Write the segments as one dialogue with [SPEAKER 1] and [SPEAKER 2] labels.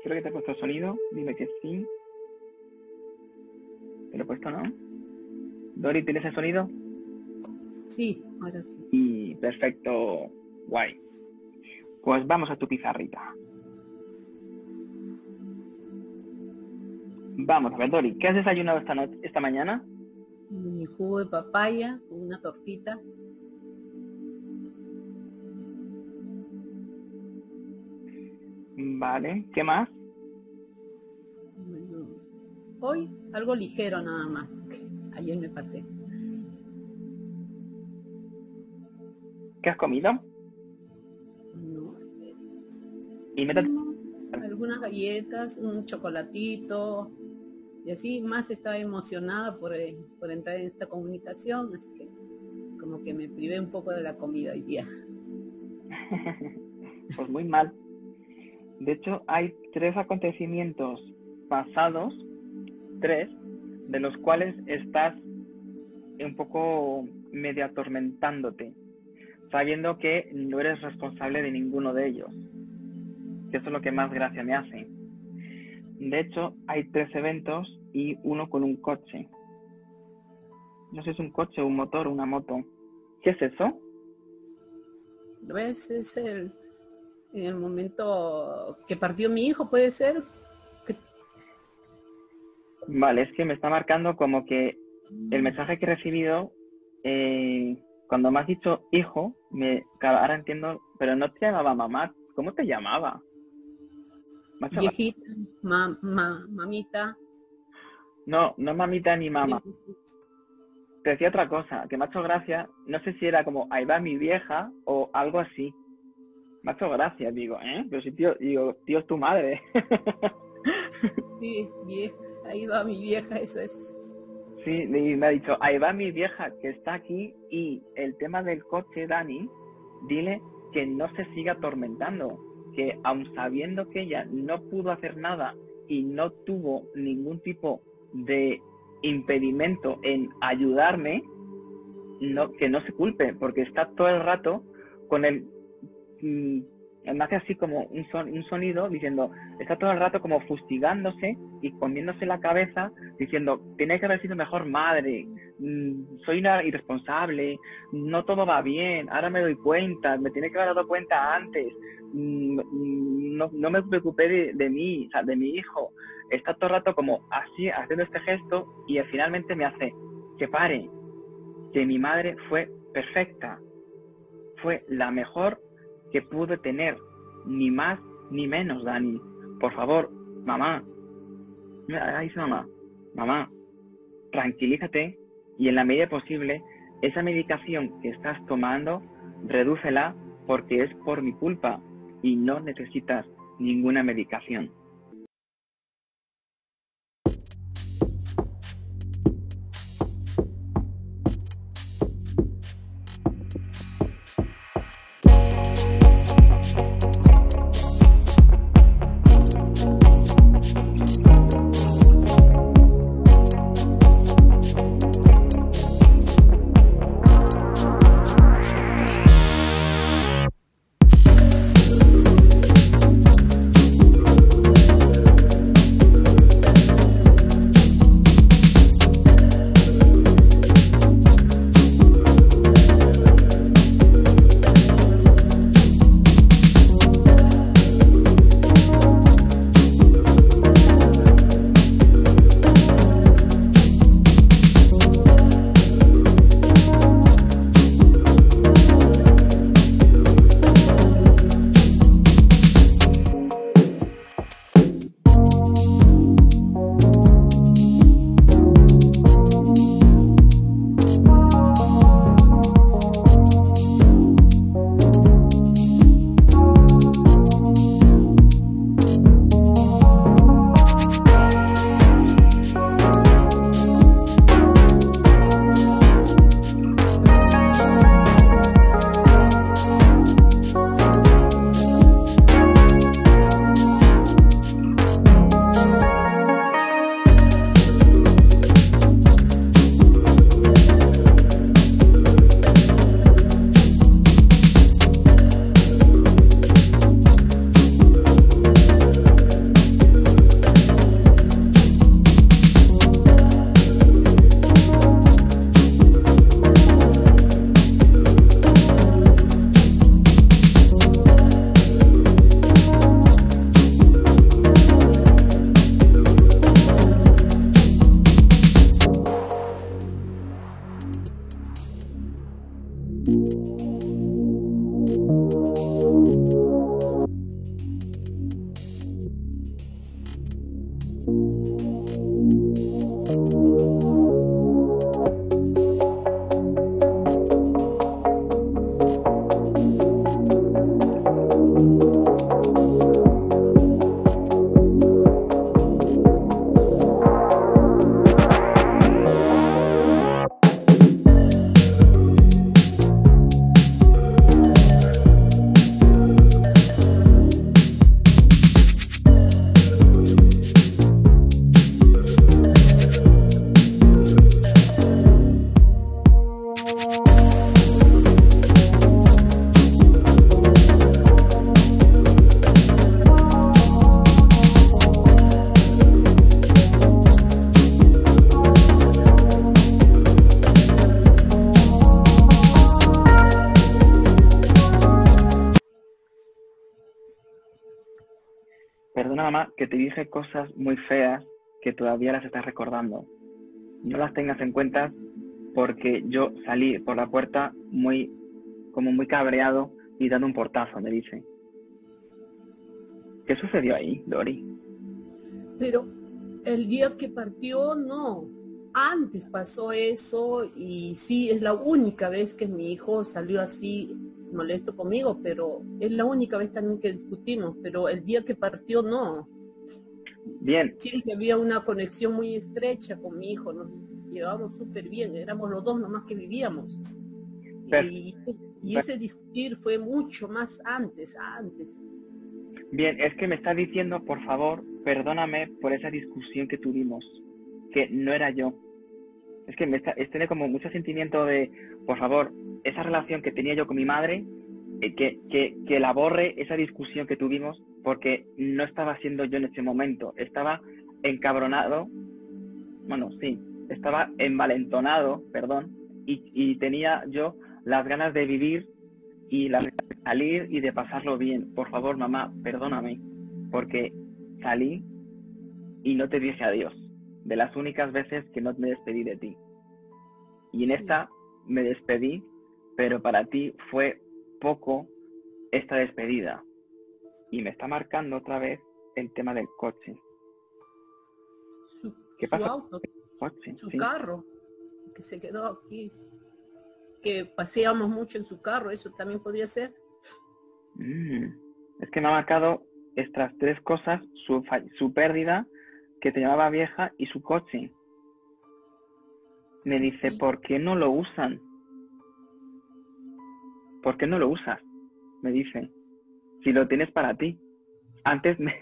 [SPEAKER 1] Creo que te he puesto sonido. Dime que sí. ¿Te lo he puesto, no? Dori, ¿tienes el sonido?
[SPEAKER 2] Sí, ahora sí.
[SPEAKER 1] Y perfecto. Guay. Pues vamos a tu pizarrita. Vamos a ver, Dori, ¿qué has desayunado esta mañana?
[SPEAKER 2] Mi jugo de papaya con una tortita.
[SPEAKER 1] Vale, ¿qué más?
[SPEAKER 2] Bueno, hoy algo ligero nada más. Ayer me pasé.
[SPEAKER 1] ¿Qué has comido?
[SPEAKER 2] No,
[SPEAKER 1] Y métete...
[SPEAKER 2] algunas galletas, un chocolatito. Y así más estaba emocionada por entrar en esta comunicación, así que como que me privé un poco de la comida hoy día.
[SPEAKER 1] Pues muy mal. De hecho, hay 3 acontecimientos pasados, 3, de los cuales estás un poco medio atormentándote, sabiendo que no eres responsable de ninguno de ellos. Que eso es lo que más gracia me hace. De hecho, hay 3 eventos y uno con un coche. No sé si es un coche, un motor, una moto. ¿Qué es eso?
[SPEAKER 2] ¿Ves? Es en el momento que partió mi hijo, ¿puede ser?
[SPEAKER 1] Vale, es que me está marcando como que el mensaje que he recibido, cuando me has dicho hijo, claro, ahora entiendo, pero no te llamaba mamá, ¿cómo te llamaba?
[SPEAKER 2] Viejita, mamita.
[SPEAKER 1] No mamita ni mamá. Te decía otra cosa, que me ha hecho gracia, no sé si era como, ahí va mi vieja, o algo así. Me ha hecho gracia, digo, pero si tío es tu madre.
[SPEAKER 2] Sí, vieja, ahí va mi vieja, eso es.
[SPEAKER 1] Sí, y me ha dicho, ahí va mi vieja que está aquí, y el tema del coche, Dani, dile que no se siga atormentando, que aun sabiendo que ella no pudo hacer nada y no tuvo ningún tipo de impedimento en ayudarme, que no se culpe, porque está todo el rato con el... me hace así como un sonido diciendo, está todo el rato como fustigándose y poniéndose la cabeza diciendo, tiene que haber sido mejor madre, soy una irresponsable, no todo va bien, ahora me doy cuenta, me tiene que haber dado cuenta antes, no me preocupé de mí, o sea, de mi hijo. Está todo el rato como así, haciendo este gesto, y finalmente me hace que pare, que mi madre fue perfecta, fue la mejor que pude tener, ni más ni menos, Dani. Por favor, mamá, mira, ahí dice mamá, tranquilízate, y en la medida posible, esa medicación que estás tomando, redúcela, porque es por mi culpa, y no necesitas ninguna medicación. Perdona, mamá, que te dije cosas muy feas que todavía las estás recordando. No las tengas en cuenta porque yo salí por la puerta como muy cabreado y dando un portazo, me dice. ¿Qué sucedió ahí, Dori?
[SPEAKER 2] Pero el día que partió, no. Antes pasó eso y sí, es la única vez que mi hijo salió así molesto conmigo, pero es la única vez también que discutimos, pero el día que partió, no.
[SPEAKER 1] Bien.
[SPEAKER 2] Sí, que había una conexión muy estrecha con mi hijo, nos llevábamos súper bien, éramos los dos nomás que vivíamos. Y ese discutir fue mucho más antes.
[SPEAKER 1] Bien, es que me está diciendo, por favor, perdóname por esa discusión que tuvimos, que no era yo. Es que tiene como mucho sentimiento de, por favor, esa relación que tenía yo con mi madre, que la borre esa discusión que tuvimos, porque no estaba siendo yo en ese momento. Estaba encabronado, bueno, sí, estaba envalentonado, perdón, y tenía yo las ganas de vivir y las ganas de salir y de pasarlo bien. Por favor, mamá, perdóname, porque salí y no te dije adiós. De las únicas veces que no me despedí de ti. Y en esta me despedí, pero para ti fue poco esta despedida. Y me está marcando otra vez el tema del coche. ¿Qué pasa?
[SPEAKER 2] Su auto, su carro, que se quedó aquí. Que paseamos mucho en su carro, eso también podría ser.
[SPEAKER 1] Es que me ha marcado estas tres cosas, su pérdida, que te llamaba vieja, y su coche. Me dice, sí. ¿Por qué no lo usan? ¿Por qué no lo usas? Me dice, si lo tienes para ti. Antes me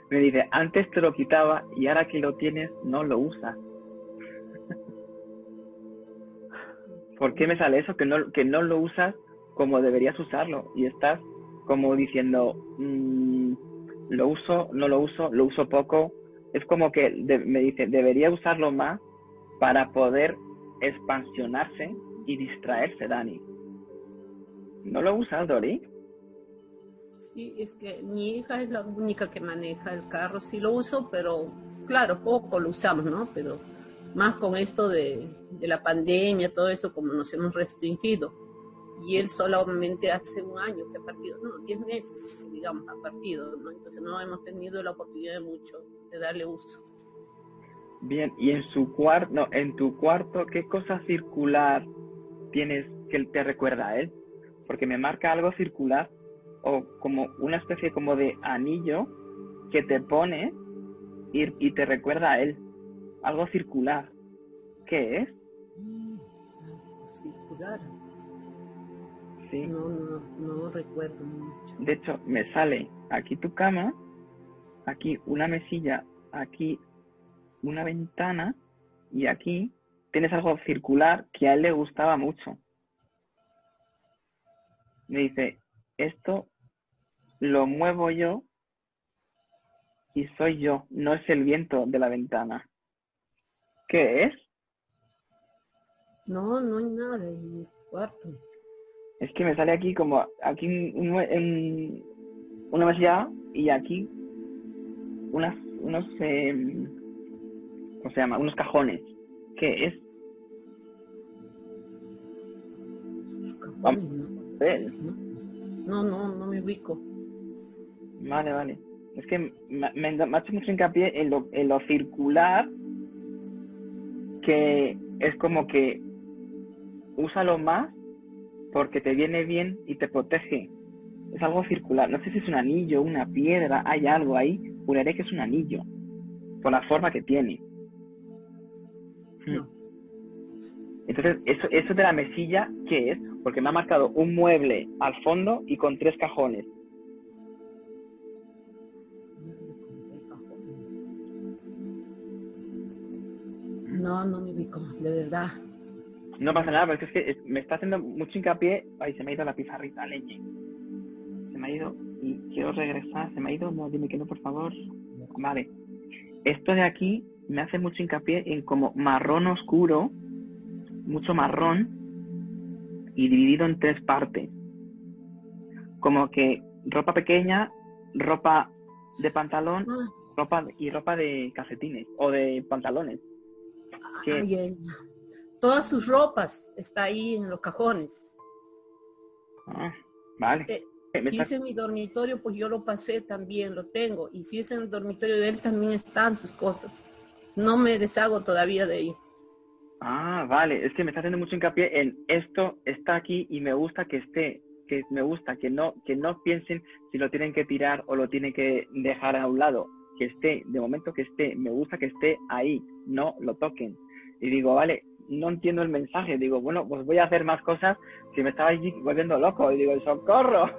[SPEAKER 1] dice, antes te lo quitaba y ahora que lo tienes, no lo usas. ¿Por qué me sale eso? Que no lo usas como deberías usarlo. Y estás como diciendo, lo uso, no lo uso poco. Es como que me dice, debería usarlo más para poder expansionarse y distraerse, Dani. ¿No lo usas, Dori?
[SPEAKER 2] Sí, es que mi hija es la única que maneja el carro. Sí lo uso, pero claro, poco lo usamos, ¿no? Pero más con esto de la pandemia, todo eso, como nos hemos restringido. Y él solamente hace un año que ha partido, no, 10 meses, digamos, ha partido, ¿no? Entonces no hemos tenido la oportunidad de darle uso.
[SPEAKER 1] Bien, y en tu cuarto, ¿qué cosa circular tienes que te recuerda a él? Porque me marca algo circular, o como una especie como de anillo que te pone y te recuerda a él. Algo circular. ¿Qué es?
[SPEAKER 2] Circular.
[SPEAKER 1] Sí.
[SPEAKER 2] No recuerdo mucho.
[SPEAKER 1] De hecho, me sale aquí tu cama, aquí una mesilla, aquí una ventana y aquí tienes algo circular que a él le gustaba mucho. Me dice, esto lo muevo yo y soy yo, no es el viento de la ventana. ¿Qué es?
[SPEAKER 2] No hay nada en mi cuarto.
[SPEAKER 1] Es que me sale aquí como, aquí en una mesilla y aquí unos ¿cómo se llama? Unos cajones. ¿Qué es? Vamos a ver.
[SPEAKER 2] No me ubico.
[SPEAKER 1] Vale. Es que me ha hecho mucho hincapié en lo circular, que es como que úsalo más porque te viene bien y te protege. Es algo circular. No sé si es un anillo, una piedra, hay algo ahí. Juraré que es un anillo, por la forma que tiene.
[SPEAKER 2] No.
[SPEAKER 1] Entonces, eso de la mesilla, ¿qué es? Porque me ha marcado un mueble al fondo y con 3 cajones.
[SPEAKER 2] No me ubico, de verdad.
[SPEAKER 1] No pasa nada, porque es que me está haciendo mucho hincapié. Ay, se me ha ido la pizarrita, leche. Se me ha ido y quiero regresar. Se me ha ido, no, dime que no, por favor. Vale. Esto de aquí me hace mucho hincapié en como marrón oscuro, mucho marrón, y dividido en 3 partes. Como que ropa pequeña, ropa de pantalón, ropa de calcetines o de pantalones.
[SPEAKER 2] Ay, todas sus ropas está ahí en los cajones.
[SPEAKER 1] Vale.
[SPEAKER 2] Si es en mi dormitorio, pues yo lo pasé también, lo tengo. Y si es en el dormitorio de él, también están sus cosas. No me deshago todavía de ahí.
[SPEAKER 1] Vale. Es que me está haciendo mucho hincapié en esto está aquí y me gusta que esté. Que me gusta que no piensen si lo tienen que tirar o lo tienen que dejar a un lado. Que esté, de momento que esté. Me gusta que esté ahí. No lo toquen. Y digo, vale, no entiendo el mensaje. Digo, bueno, pues voy a hacer más cosas que me estaba allí volviendo loco. Y digo, ¡socorro!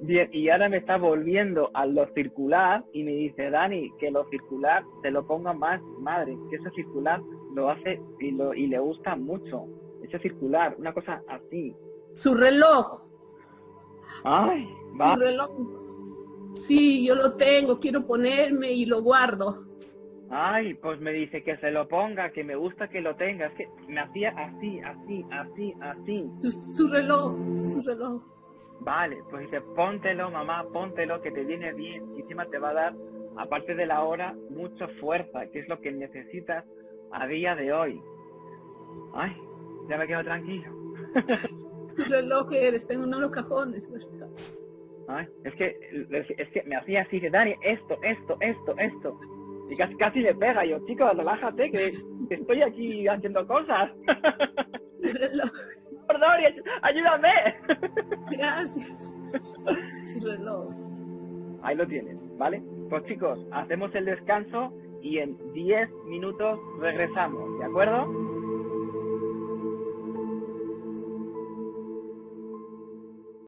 [SPEAKER 1] Bien, y ahora me está volviendo a lo circular y me dice, Dani, que lo circular te lo ponga más madre. Que eso circular lo hace y le gusta mucho. Eso circular, una cosa así.
[SPEAKER 2] Su reloj.
[SPEAKER 1] Ay, va.
[SPEAKER 2] Su reloj. Sí, yo lo tengo, quiero ponerme y lo guardo.
[SPEAKER 1] Ay, pues me dice que se lo ponga, que me gusta que lo tenga. Es que me hacía así.
[SPEAKER 2] Su reloj.
[SPEAKER 1] Vale, pues dice, póntelo, mamá, póntelo, que te viene bien. Y encima te va a dar, aparte de la hora, mucha fuerza, que es lo que necesitas a día de hoy. Ay, ya me quedo tranquilo.
[SPEAKER 2] Tu reloj está en uno de los cajones, ¿verdad?
[SPEAKER 1] Ay, es que me hacía así, de Dani, esto. Y casi le pega. Yo, chicos, relájate, que estoy aquí haciendo cosas.
[SPEAKER 2] Tu reloj.
[SPEAKER 1] Perdón, ayúdame.
[SPEAKER 2] Gracias. Tu reloj.
[SPEAKER 1] Ahí lo tienes, ¿vale? Pues chicos, hacemos el descanso y en 10 minutos regresamos, ¿de acuerdo?